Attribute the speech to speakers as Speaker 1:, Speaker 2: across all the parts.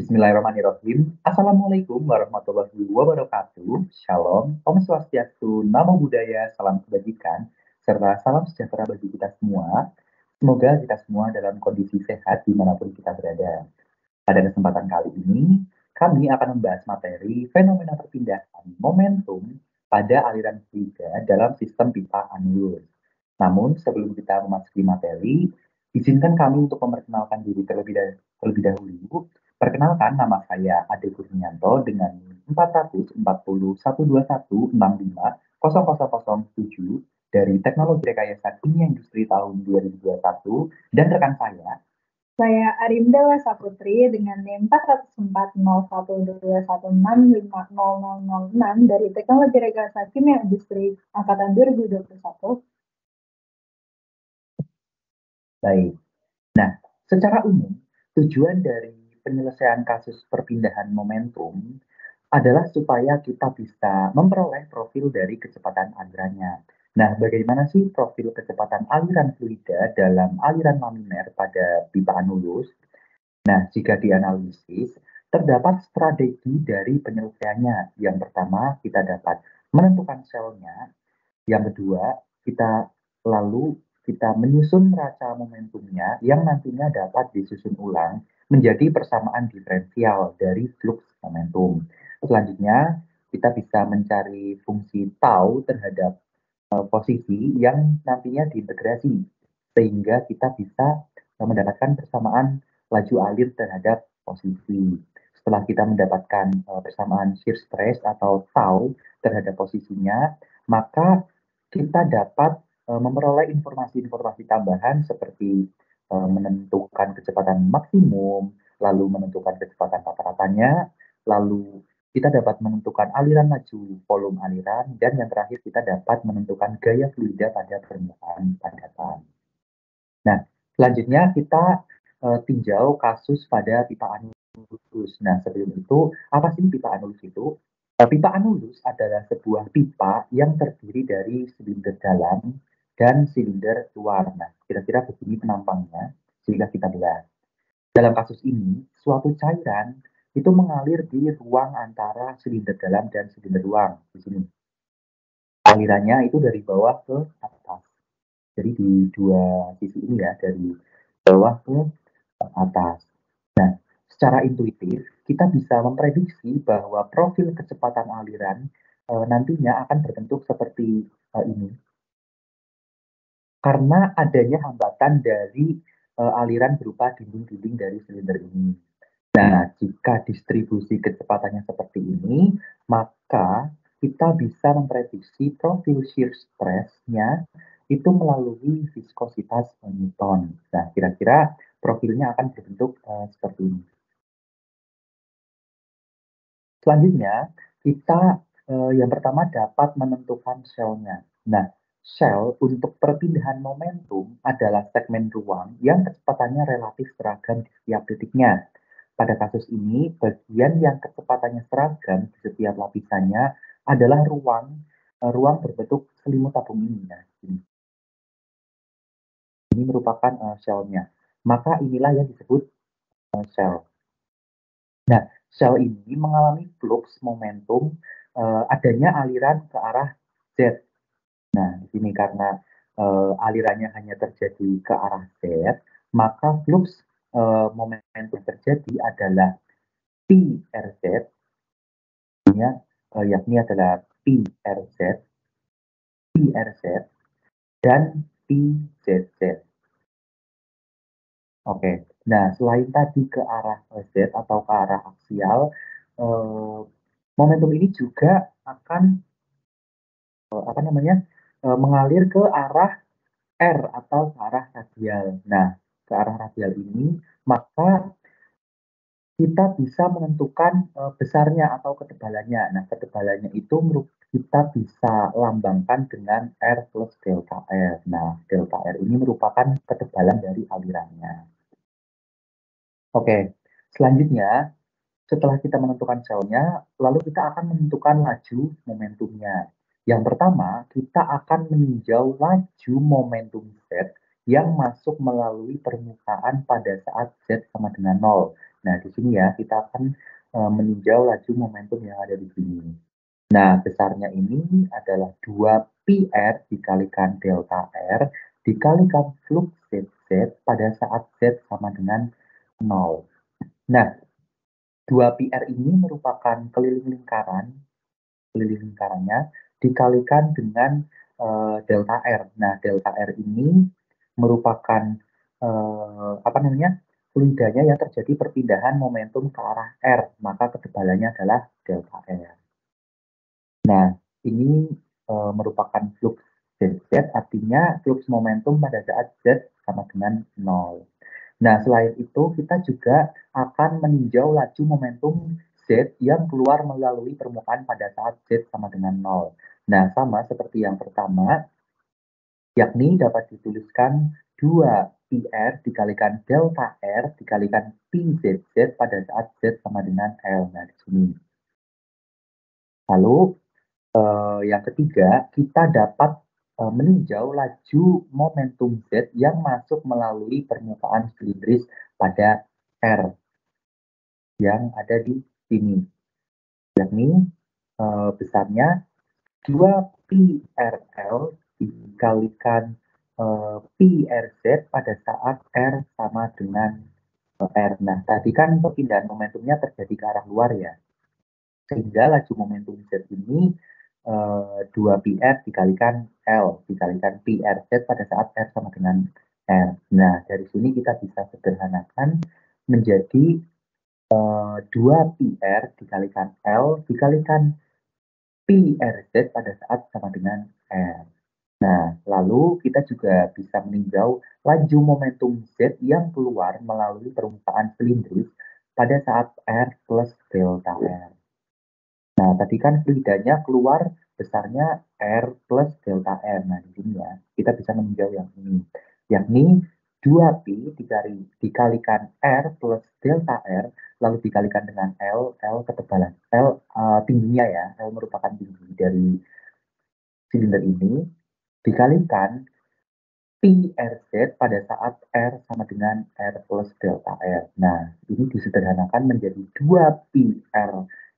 Speaker 1: Bismillahirrahmanirrahim. Assalamualaikum warahmatullahi wabarakatuh. Shalom, Om Swastiastu, Namo Buddhaya, salam kebajikan, serta salam sejahtera bagi kita semua. Semoga kita semua dalam kondisi sehat dimanapun kita berada. Pada kesempatan kali ini, kami akan membahas materi fenomena perpindahan momentum pada aliran fluida dalam sistem pipa anulus. Namun, sebelum kita memasuki materi, izinkan kami untuk memperkenalkan diri terlebih dahulu. Perkenalkan, nama saya Ade Kurnianto dengan 44121650007 dari Teknologi Rekayasa Kimia Industri tahun 2021 dan rekan saya
Speaker 2: Arinda Saputri dengan NIM 4040121650006 dari Teknologi Rekayasa Kimia Industri angkatan 2021.
Speaker 1: Baik. Nah, secara umum, tujuan dari penyelesaian kasus perpindahan momentum adalah supaya kita bisa memperoleh profil dari kecepatan alirannya. Nah, bagaimana sih profil kecepatan aliran fluida dalam aliran laminar pada pipa anulus? Nah, jika dianalisis, terdapat strategi dari penyelesaiannya. Yang pertama, kita dapat menentukan selnya. Yang kedua, kita menyusun neraca momentumnya yang nantinya dapat disusun ulang menjadi persamaan diferensial dari flux momentum. Selanjutnya, kita bisa mencari fungsi tau terhadap posisi yang nantinya diintegrasi sehingga kita bisa mendapatkan persamaan laju alir terhadap posisi. Setelah kita mendapatkan persamaan shear stress atau tau terhadap posisinya, maka kita dapat memperoleh informasi-informasi tambahan seperti menentukan kecepatan maksimum, lalu menentukan kecepatan rata-ratanya, lalu kita dapat menentukan aliran laju, volume aliran, dan yang terakhir kita dapat menentukan gaya fluida pada permukaan padatan. Nah, selanjutnya kita tinjau kasus pada pipa anulus. Nah, sebelum itu, apa sih pipa anulus itu? Pipa anulus adalah sebuah pipa yang terdiri dari silinder dalam dan silinder luar. Nah, kira-kira begini penampangnya, sehingga kita belah. Dalam kasus ini, suatu cairan itu mengalir di ruang antara silinder dalam dan silinder luar. Di sini. Alirannya itu dari bawah ke atas. Jadi di dua sisi ini ya, dari bawah ke atas. Nah, secara intuitif, kita bisa memprediksi bahwa profil kecepatan aliran nantinya akan berbentuk seperti ini. Karena adanya hambatan dari aliran berupa dinding-dinding dari silinder ini. Nah, jika distribusi kecepatannya seperti ini, maka kita bisa memprediksi profil shear stress-nya itu melalui viskositas Newton. Nah, kira-kira profilnya akan berbentuk seperti ini. Selanjutnya, kita yang pertama dapat menentukan shell-nya. Nah, shell untuk perpindahan momentum adalah segmen ruang yang kecepatannya relatif seragam di setiap titiknya. Pada kasus ini, bagian yang kecepatannya seragam di setiap lapisannya adalah ruang berbentuk selimut tabung ini. Nah, ini merupakan shell-nya. Maka inilah yang disebut shell. Nah, shell ini mengalami flux momentum adanya aliran ke arah Z. Nah, di sini karena alirannya hanya terjadi ke arah Z, maka flux momentum terjadi adalah PRZ, yakni adalah PRZ, dan PZZ. Oke, nah selain tadi ke arah Z atau ke arah aksial, momentum ini juga akan mengalir ke arah R atau ke arah radial. Nah, ke arah radial ini, maka kita bisa menentukan besarnya atau ketebalannya. Nah, ketebalannya itu kita bisa lambangkan dengan R plus delta R. Nah, delta R ini merupakan ketebalan dari alirannya. Oke, selanjutnya setelah kita menentukan selnya, lalu kita akan menentukan laju momentumnya. Yang pertama, kita akan meninjau laju momentum Z yang masuk melalui permukaan pada saat Z sama dengan 0. Nah, di sini ya kita akan meninjau laju momentum yang ada di sini. Nah, besarnya ini adalah 2πr dikalikan delta R dikalikan flux Z pada saat Z sama dengan 0. Nah, 2πr ini merupakan keliling lingkarannya dikalikan dengan delta R. Nah, delta R ini merupakan apa namanya? Fluidanya yang terjadi perpindahan momentum ke arah R, maka ketebalannya adalah delta R. Nah, ini merupakan flux Z, artinya flux momentum pada saat Z sama dengan 0. Nah, selain itu kita juga akan meninjau laju momentum Z yang keluar melalui permukaan pada saat Z sama dengan 0. Nah, sama seperti yang pertama, yakni dapat dituliskan 2πr dikalikan delta R dikalikan πZZ pada saat Z sama dengan L. Nah, di sini. Lalu, yang ketiga, kita dapat meninjau laju momentum Z yang masuk melalui permukaan silindris pada R yang ada di sini, yakni besarnya 2πrl dikalikan πrz pada saat R sama dengan R. Nah, tadi kan perpindahan momentumnya terjadi ke arah luar ya, sehingga laju momentum Z ini 2πr dikalikan L dikalikan πrz pada saat R sama dengan R. Nah, dari sini kita bisa sederhanakan menjadi 2πr dikalikan L dikalikan πrz pada saat sama dengan R. Nah, lalu kita juga bisa meninjau laju momentum Z yang keluar melalui permukaan silindris pada saat R plus delta R. Nah, tadi kan fluidanya keluar besarnya R plus delta R. Nah, di sini ya, kita bisa meninjau yang ini, yakni 2π dikalikan R plus delta R, lalu dikalikan dengan L ketebalan, tingginya ya, L merupakan tinggi dari silinder ini, dikalikan πrz pada saat R sama dengan R plus delta R. Nah, ini disederhanakan menjadi 2πr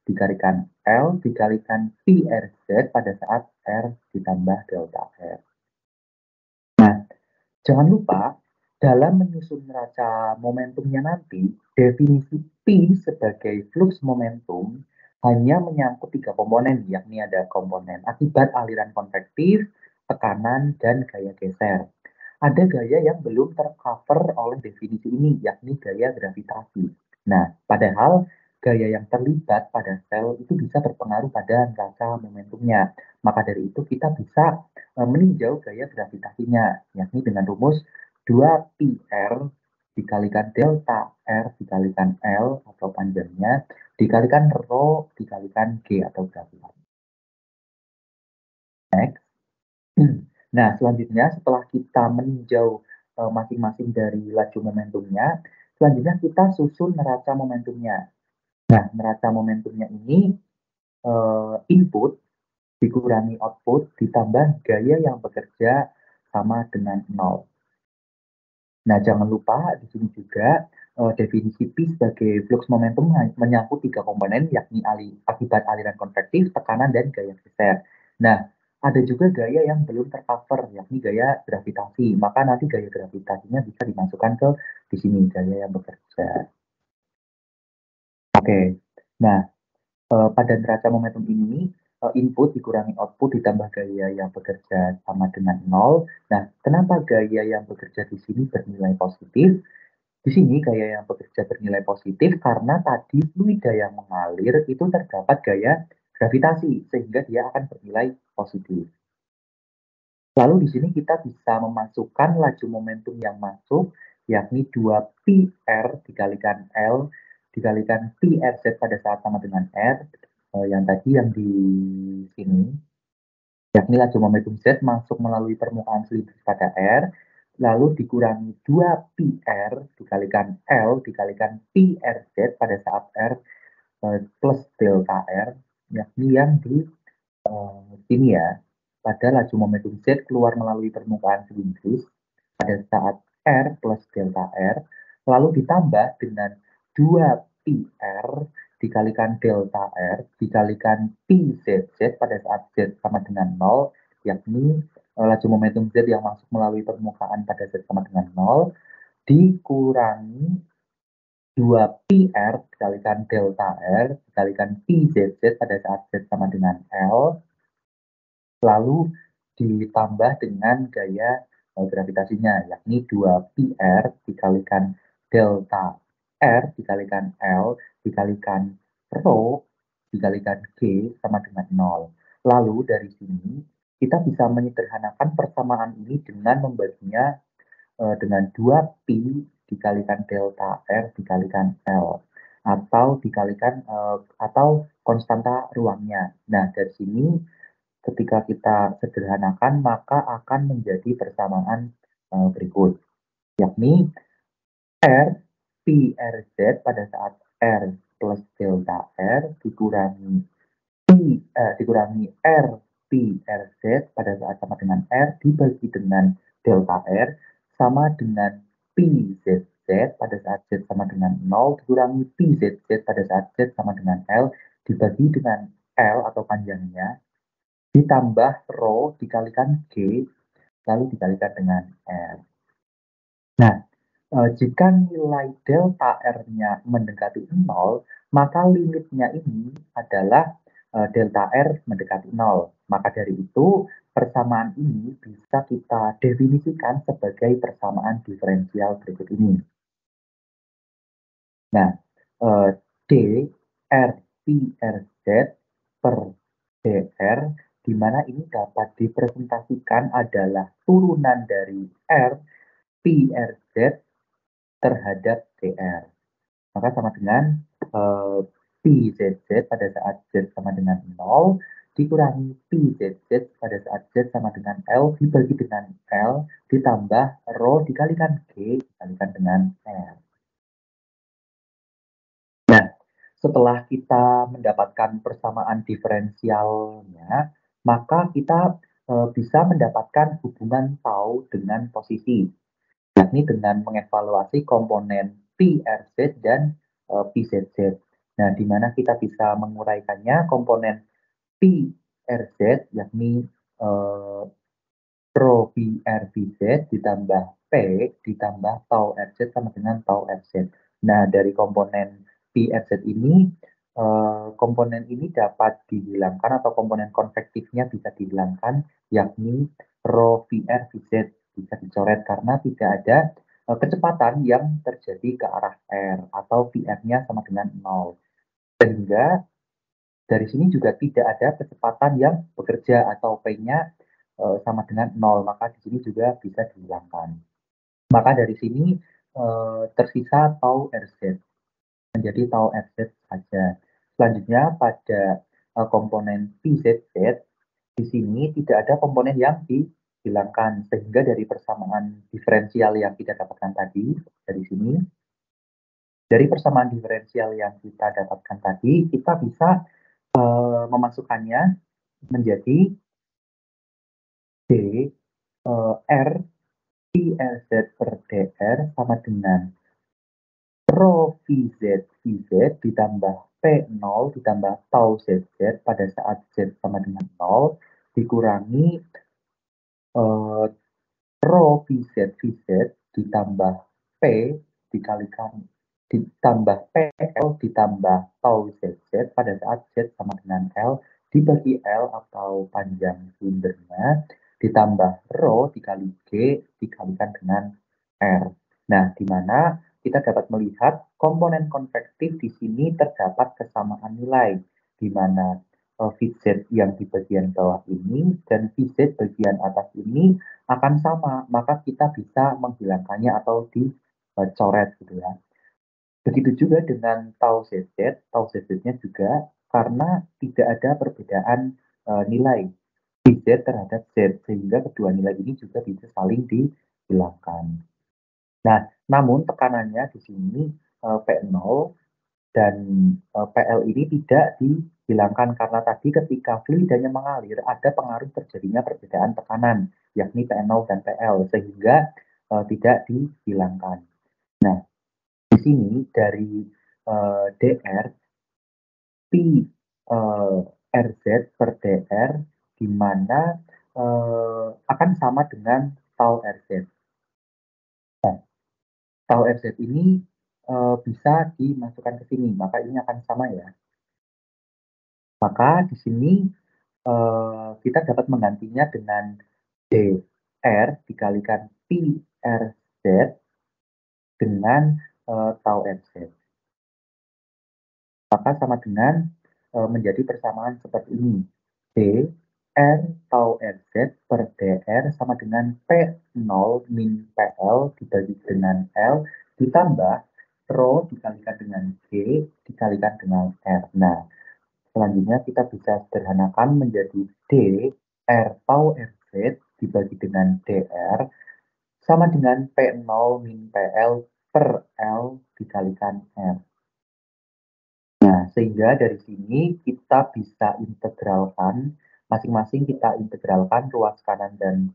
Speaker 1: dikalikan L dikalikan πrz pada saat R ditambah delta R. Nah, jangan lupa dalam menyusun neraca momentumnya nanti, definisi P sebagai flux momentum hanya menyangkut 3 komponen, yakni ada komponen akibat aliran konvektif, tekanan, dan gaya geser. Ada gaya yang belum tercover oleh definisi ini, yakni gaya gravitasi. Nah, padahal gaya yang terlibat pada sel itu bisa berpengaruh pada neraca momentumnya. Maka dari itu kita bisa meninjau gaya gravitasinya, yakni dengan rumus 2πr dikalikan delta R dikalikan L atau panjangnya, dikalikan rho dikalikan G atau gravitasi. Next. Nah, selanjutnya setelah kita meninjau masing-masing dari laju momentumnya, selanjutnya kita susun neraca momentumnya. Nah, neraca momentumnya ini input dikurangi output ditambah gaya yang bekerja sama dengan 0. Nah, jangan lupa di sini juga definisi P sebagai flux momentum menyangkut 3 komponen, yakni akibat aliran konvektif, tekanan, dan gaya geser. Nah, ada juga gaya yang belum tercover, yakni gaya gravitasi. Maka nanti gaya gravitasinya bisa dimasukkan ke di sini, gaya yang bekerja. Oke, nah pada neraca momentum ini, input dikurangi output ditambah gaya yang bekerja sama dengan 0. Nah, kenapa gaya yang bekerja di sini bernilai positif? Di sini gaya yang bekerja bernilai positif karena tadi fluida yang mengalir itu terdapat gaya gravitasi, sehingga dia akan bernilai positif. Lalu di sini kita bisa memasukkan laju momentum yang masuk, yakni 2πr dikalikan L dikalikan πrz pada saat sama dengan R, yang tadi yang di sini, yakni laju momentum Z masuk melalui permukaan silindris pada R, lalu dikurangi 2πr dikalikan L dikalikan πrz pada saat R plus delta R, yakni yang di sini ya, pada laju momentum Z keluar melalui permukaan silindris pada saat R plus delta R, lalu ditambah dengan 2PR dikalikan delta R dikalikan PZZ pada saat Z sama dengan 0, yakni laju momentum Z yang masuk melalui permukaan pada Z sama dengan 0, dikurangi 2PR dikalikan delta R dikalikan PZZ pada saat Z sama dengan L, lalu ditambah dengan gaya gravitasinya, yakni 2PR dikalikan delta R dikalikan L dikalikan rho dikalikan G sama dengan 0. Lalu dari sini kita bisa menyederhanakan persamaan ini dengan membaginya dengan 2P dikalikan delta R dikalikan L atau dikalikan atau konstanta ruangnya. Nah, dari sini ketika kita sederhanakan maka akan menjadi persamaan berikut, yakni R PRZ pada saat R plus delta R dikurangi R PRZ pada saat sama dengan R dibagi dengan delta R sama dengan PZZ pada saat Z sama dengan 0 dikurangi PZZ pada saat Z sama dengan L dibagi dengan L atau panjangnya ditambah rho dikalikan G lalu dikalikan dengan R. Nah, jika nilai delta R-nya mendekati 0, maka limitnya ini adalah delta R mendekati 0. Maka dari itu, persamaan ini bisa kita definisikan sebagai persamaan diferensial berikut ini. Nah, D, R, P, R, Z per DR, di mana ini dapat dipresentasikan adalah turunan dari R, P, R, Z terhadap DR. Maka sama dengan PZZ pada saat Z sama dengan 0 dikurangi PZZ pada saat Z sama dengan L dibagi dengan L ditambah rho dikalikan G dikalikan dengan R. Nah, setelah kita mendapatkan persamaan diferensialnya, maka kita bisa mendapatkan hubungan tau dengan posisi, yakni dengan mengevaluasi komponen PRZ dan PZZ. Nah, di mana kita bisa menguraikannya komponen PRZ, yakni rho PRBZ ditambah P ditambah tau RZ sama dengan tau RZ. Nah, dari komponen PRZ ini, komponen ini dapat dihilangkan atau komponen konvektifnya bisa dihilangkan, yakni rho VRVZ bisa dicoret karena tidak ada kecepatan yang terjadi ke arah R atau VR-nya sama dengan 0. Sehingga dari sini juga tidak ada kecepatan yang bekerja atau P-nya sama dengan 0, maka di sini juga bisa dihilangkan. Maka dari sini tersisa tau RZ, menjadi tau RZ saja. Selanjutnya pada komponen PZZ, di sini tidak ada komponen yang dihilangkan, sehingga dari persamaan diferensial yang kita dapatkan tadi, dari sini, dari persamaan diferensial yang kita dapatkan tadi, kita bisa memasukkannya menjadi D R PRZ per DR sama dengan rho VZ VZ ditambah P0 ditambah tau ZZ pada saat Z sama dengan 0 dikurangi rho VZ VZ ditambah P dikalikan ditambah PL ditambah tau ZZ pada saat Z sama dengan L dibagi L atau panjang silindernya ditambah rho dikali G dikalikan dengan R. Nah, di mana kita dapat melihat komponen konvektif di sini terdapat kesamaan nilai, di mana VZ yang di bagian bawah ini dan VZ bagian atas ini akan sama, maka kita bisa menghilangkannya atau dicoret gitu ya. Begitu juga dengan tau ZZ-nya juga karena tidak ada perbedaan nilai VZ terhadap Z, sehingga kedua nilai ini juga bisa saling dihilangkan. Nah, namun tekanannya di sini P0 dan PL ini tidak dihilangkan karena tadi ketika fluidanya mengalir ada pengaruh terjadinya perbedaan tekanan, yakni P0 dan PL, sehingga tidak dihilangkan. Nah, di sini dari dr P RZ per dr, di mana akan sama dengan tau RZ. Nah, tau RZ ini bisa dimasukkan ke sini, maka ini akan sama ya. Maka di sini kita dapat menggantinya dengan dr dikalikan P RZ dengan tau RZ. Maka sama dengan menjadi persamaan seperti ini. D R tau RZ per dr sama dengan P0 min PL dibagi dengan L ditambah rho dikalikan dengan G dikalikan dengan R. Nah, selanjutnya kita bisa sederhanakan menjadi D R tau RZ dibagi dengan DR sama dengan P0 min PL per L dikalikan R. Nah, sehingga dari sini kita bisa integralkan, masing-masing kita integralkan ruas kanan dan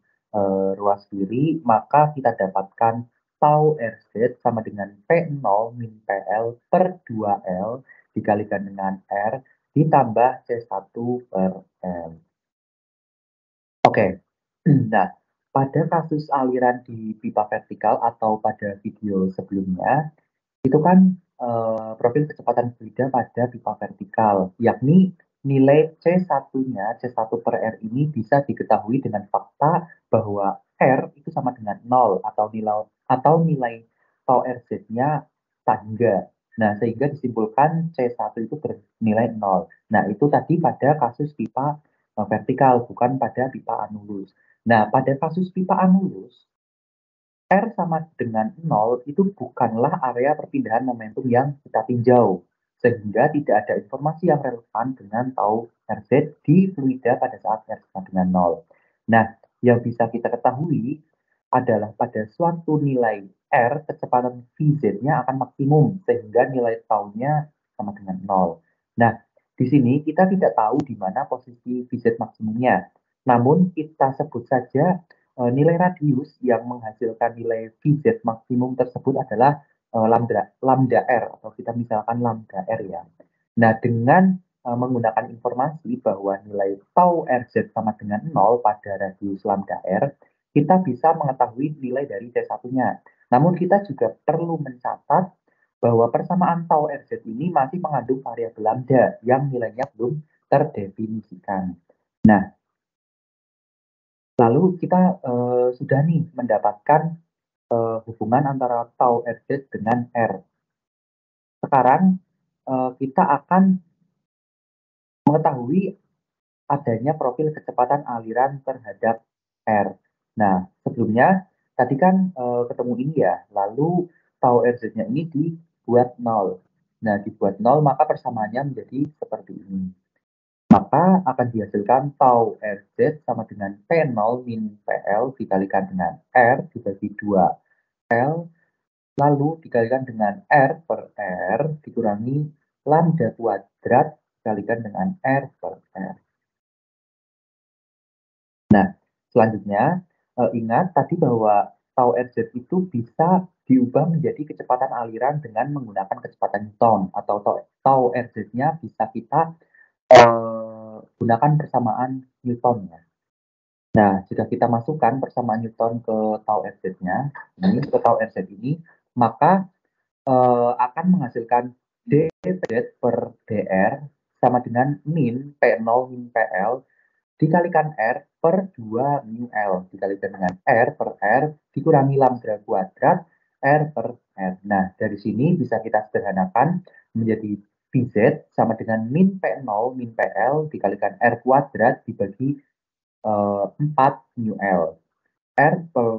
Speaker 1: ruas kiri, maka kita dapatkan tau RZ sama dengan P0 min PL per 2L dikalikan dengan R ditambah C1 per L. Oke, nah pada kasus aliran di pipa vertikal atau pada video sebelumnya, itu kan profil kecepatan fluida pada pipa vertikal, yakni nilai C1-nya, C1 per R ini bisa diketahui dengan fakta bahwa R itu sama dengan 0 atau nilai tau RZ-nya tangga. Nah, sehingga disimpulkan C1 itu bernilai 0. Nah, itu tadi pada kasus pipa vertikal, bukan pada pipa anulus. Nah, pada kasus pipa anulus, R sama dengan 0 itu bukanlah area perpindahan momentum yang kita tinjau, sehingga tidak ada informasi yang relevan dengan tau RZ di fluida pada saat R sama dengan 0. Nah, yang bisa kita ketahui adalah pada suatu nilai R, kecepatan Vz-nya akan maksimum, sehingga nilai tau-nya sama dengan 0. Nah, di sini kita tidak tahu di mana posisi Vz maksimumnya, namun kita sebut saja nilai radius yang menghasilkan nilai Vz maksimum tersebut adalah lambda R, atau kita misalkan lambda R ya. Nah, dengan menggunakan informasi bahwa nilai tau RZ sama dengan 0 pada radius lambda R, kita bisa mengetahui nilai dari C1-nya. Namun kita juga perlu mencatat bahwa persamaan tau RZ ini masih mengandung variabel lambda yang nilainya belum terdefinisikan. Nah, lalu kita sudah nih mendapatkan hubungan antara tau RZ dengan R. Sekarang kita akan mengetahui adanya profil kecepatan aliran terhadap R. Nah, sebelumnya tadi kan ketemu ini ya, lalu tau RZ-nya ini dibuat 0. Nah, dibuat 0 maka persamaannya menjadi seperti ini. Maka akan dihasilkan tau RZ sama dengan P0 min PL dikalikan dengan R dibagi 2 L, lalu dikalikan dengan R per R dikurangi lambda kuadrat dikalikan dengan R per R. Nah, selanjutnya ingat tadi bahwa tau RZ itu bisa diubah menjadi kecepatan aliran dengan menggunakan kecepatan Newton, atau tau RZ-nya bisa kita gunakan persamaan Newton ya. Nah, jika kita masukkan persamaan Newton ke tau RZ-nya, ini ke tau RZ ini, maka akan menghasilkan dz per dr sama dengan min P0 min PL dikalikan R per 2 mu L dikalikan dengan R per R dikurangi lambda kuadrat R per R. Nah, dari sini bisa kita sederhanakan menjadi Vz sama dengan min P0 min PL dikalikan R kuadrat dibagi 4 mu L. R per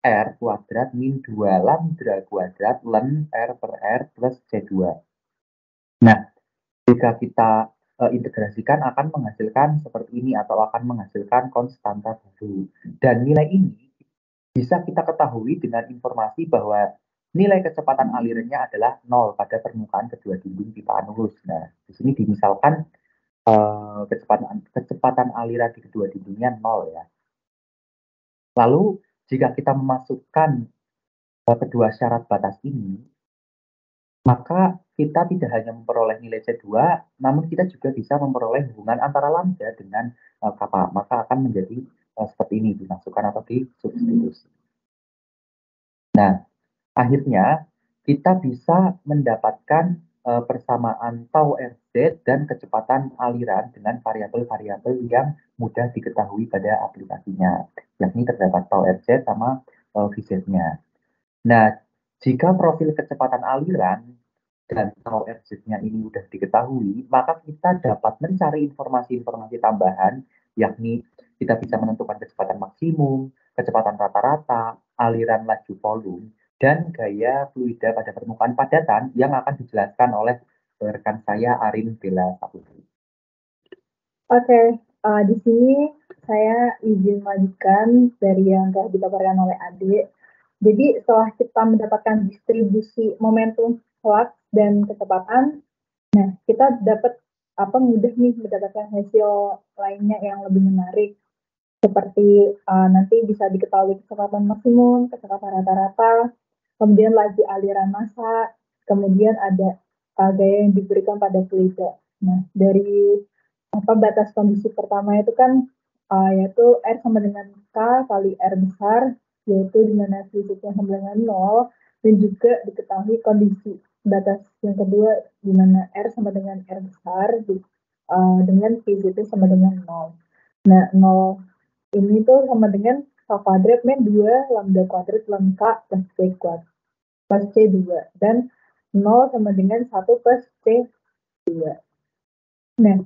Speaker 1: R kuadrat min 2 lambda kuadrat ln R per R plus C2. Nah, jika kita integrasikan akan menghasilkan seperti ini atau akan menghasilkan konstanta baru. Dan nilai ini bisa kita ketahui dengan informasi bahwa nilai kecepatan alirannya adalah 0 pada permukaan kedua dinding pipa anulus. Nah, di sini dimisalkan kecepatan aliran di kedua dindingnya 0 ya. Lalu jika kita memasukkan kedua syarat batas ini, maka kita tidak hanya memperoleh nilai C2, namun kita juga bisa memperoleh hubungan antara lambda dengan kappa. Maka akan menjadi seperti ini, dimasukkan atau disubstitusi. Nah, akhirnya kita bisa mendapatkan persamaan tau RZ dan kecepatan aliran dengan variabel-variabel yang mudah diketahui pada aplikasinya, yakni terdapat tau RZ sama VZ-nya. Nah, jika profil kecepatan aliran dan tau RZ-nya ini sudah diketahui, maka kita dapat mencari informasi-informasi tambahan, yakni kita bisa menentukan kecepatan maksimum, kecepatan rata-rata, aliran laju volume, dan gaya fluida pada permukaan padatan yang akan dijelaskan oleh rekan saya Arin Bella Saputri.
Speaker 2: Oke, di sini saya izin melanjutkan dari yang telah dipaparkan oleh Ade. Jadi setelah kita mendapatkan distribusi momentum flux dan kecepatan, nah kita dapat mudah nih mendapatkan hasil lainnya yang lebih menarik. Seperti nanti bisa diketahui kecepatan maksimum, kecepatan rata-rata, kemudian laju aliran massa, kemudian ada gaya yang diberikan pada fluida. Nah, dari batas kondisi pertama itu kan yaitu R sama dengan K kali R besar, yaitu di mana fluidnya sama dengan 0, dan juga diketahui kondisi batas yang kedua di mana R sama dengan R besar dengan VZ sama dengan 0. Nah, 0 ini tuh sama dengan K kuadrat min 2 lambda kuadrat ln K plus C kuadrat plus C2 dan 0 sama dengan 1 plus C2. Nah,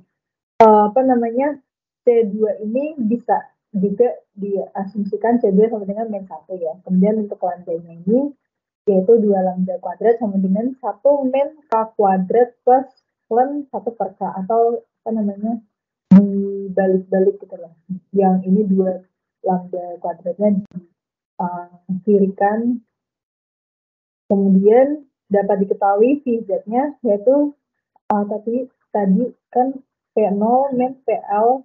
Speaker 2: C2 ini bisa juga diasumsikan C2 sama dengan min 1 ya. Kemudian untuk lambdanya ini yaitu 2 lambda kuadrat sama dengan 1 min K kuadrat plus ln 1 per K atau dibalik-balik gitu lah. Yang ini 2 lambda kuadratnya kirikan. Kemudian dapat diketahui VZ-nya yaitu tadi kan P0 min PL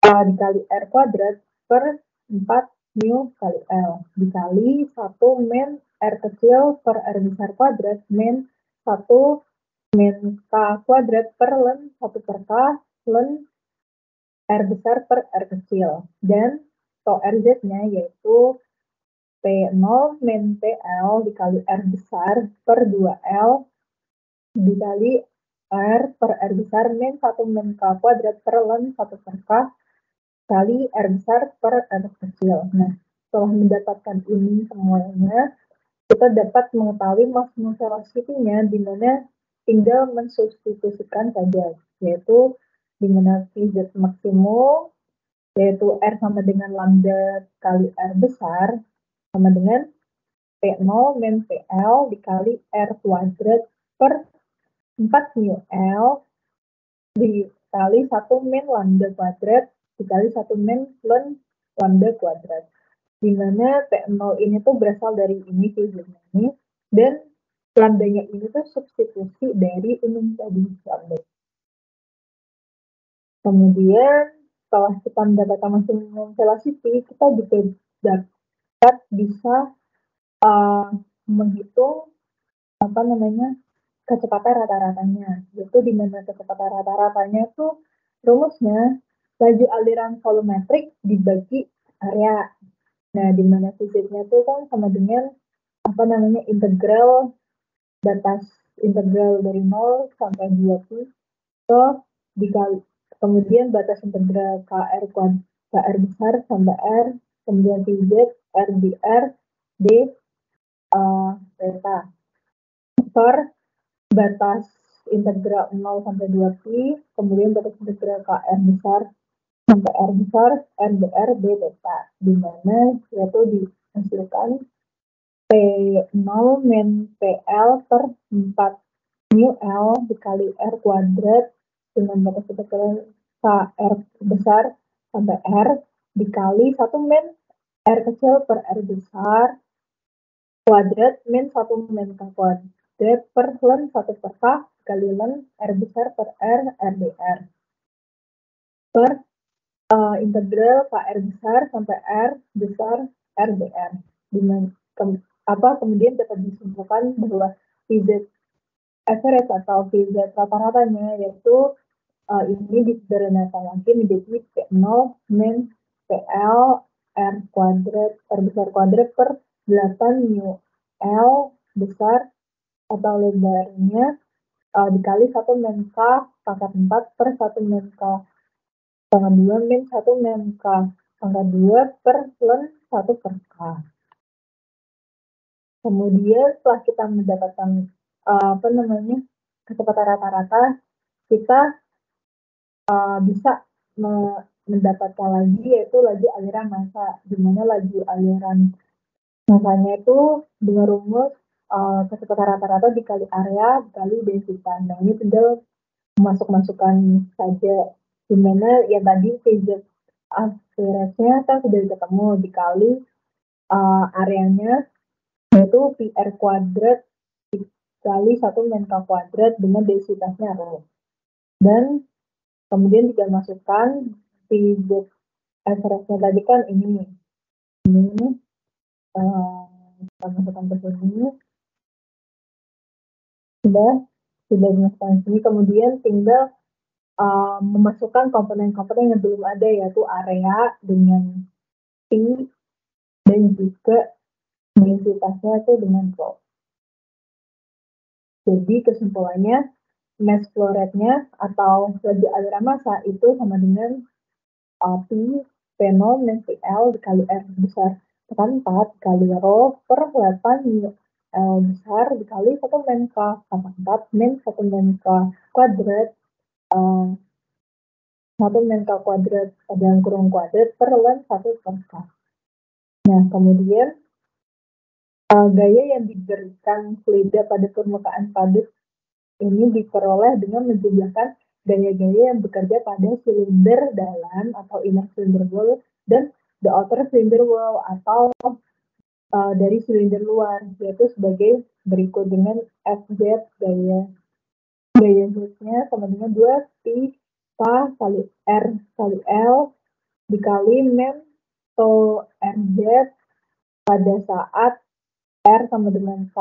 Speaker 2: dikali R kuadrat per 4 mu kali L dikali 1 min R kecil per R besar kuadrat min 1 min K kuadrat per ln 1 per K ln R besar per R kecil. Dan tau RZ-nya yaitu P0 min PL dikali R besar per 2L dikali R per R besar min 1 min K kuadrat per ln 1 per K kali R besar per R kecil. Nah, setelah mendapatkan ini semuanya, kita dapat mengetahui maksimum velocity-nya di mana tinggal mensubstitusikan saja, yaitu di mana VZ maksimum, yaitu R sama dengan lambda kali R besar, sama dengan P0 min PL dikali R kuadrat per 4 mu L dikali 1 min lambda kuadrat dikali 1 min ln lambda kuadrat. Di mana P0 ini tuh berasal dari ini figurnya ini, dan lambdanya ini tuh substitusi dari umum tadi lambda. Kemudian setelah kita mendapatkan maksimum velocity, kita juga dapat bisa menghitung kecepatan rata-ratanya, yaitu di mana kecepatan rata-ratanya itu rumusnya laju aliran volumetrik dibagi area. Nah, di mana fisiknya itu kan sama dengan integral batas integral dari 0 sampai 2pi ke dikali kemudian batas integral KR besar sampai R, kemudian VZ R dr d theta per batas integral 0 sampai 2pi, kemudian batas integral KR besar sampai R besar, R dr d theta, di mana yaitu dihasilkan P0 min PL per 4 mu L dikali R kuadrat dengan batas integral KR besar sampai R dikali 1 min R kecil per R besar kuadrat min 1 min K kuadrat per ln 1 per K kali ln R besar per R dr per integral KR besar sampai R besar R dr. Kemudian dapat disimpulkan bahwa VZ average atau VZ rata-ratanya, yaitu ini disederhanakan lagi menjadi P0 min PL R kuadrat, R besar kuadrat per 8 mu L besar atau lebarnya dikali 1 min K pangkat 4 per 1 min K pangkat 2 min 1 min K pangkat 2 per ln 1 per K. Kemudian setelah kita mendapatkan kecepatan rata-rata, kita bisa mendapatkan lagi yaitu laju aliran massa, di mana laju aliran massanya itu dengan rumus kecepatan rata-rata dikali area dikali densitas. Nah, ini tinggal masuk-masukkan saja, di mana yang tadi PZ average-nya kan sudah ketemu dikali areanya yaitu PR kuadrat dikali 1 min K kuadrat dengan densitasnya rho. Dan kemudian tinggal masukkan PZ average-nya tadi kan ini kita masukkan ke sini, sudah dimasukkan sini, kemudian tinggal memasukkan komponen-komponen yang belum ada, yaitu area dengan P dan juga densitasnya itu dengan rho. Jadi kesimpulannya mass flow rate-nya atau laju aliran massa itu sama dengan P P0 min PL dikali R besar tekan 4 kali rho per 8 mu L besar dikali 1 min K pangkat 4 min 1 min K kuadrat 1 min K kuadrat dalam kurung kuadrat per ln 1 per K. Nah, kemudian gaya yang diberikan fluida pada permukaan padat ini diperoleh dengan menjumlahkan gaya-gaya yang bekerja pada silinder dalam atau inner cylinder wall dan the outer cylinder wall atau dari silinder luar, yaitu sebagai berikut dengan Fz gaya Z-nya sama dengan 2 pi K kali R kali L dikali min tau Rz pada saat R sama dengan K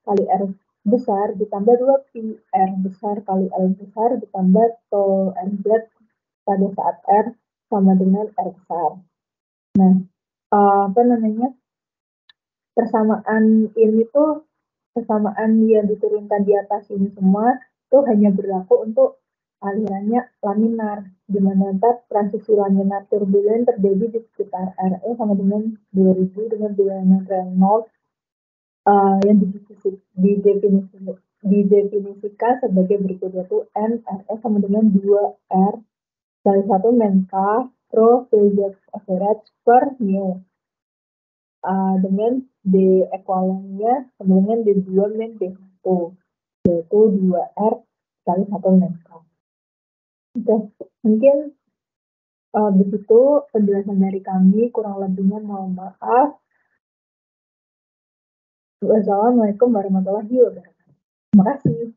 Speaker 2: kali R besar ditambah 2 pi R besar kali L besar ditambah tau Rz pada saat R sama dengan R besar. Nah, persamaan ini tuh, persamaan yang diturunkan di atas ini semua itu hanya berlaku untuk alirannya laminar, di mana transisi laminar turbulen terjadi di sekitar RE sama dengan 2000 dengan bilangan Reynolds yang didefinisikan sebagai berikut, yaitu N RE sama dengan 2R kali 1 min K rho PZ average per mu. Dengan D ekualennya sama dengan D2 min D1, yaitu 2R kali 1 min K. Oke, mungkin begitu penjelasan dari kami, kurang lebihnya mohon maaf. Wassalamualaikum warahmatullahi wabarakatuh. Terima kasih.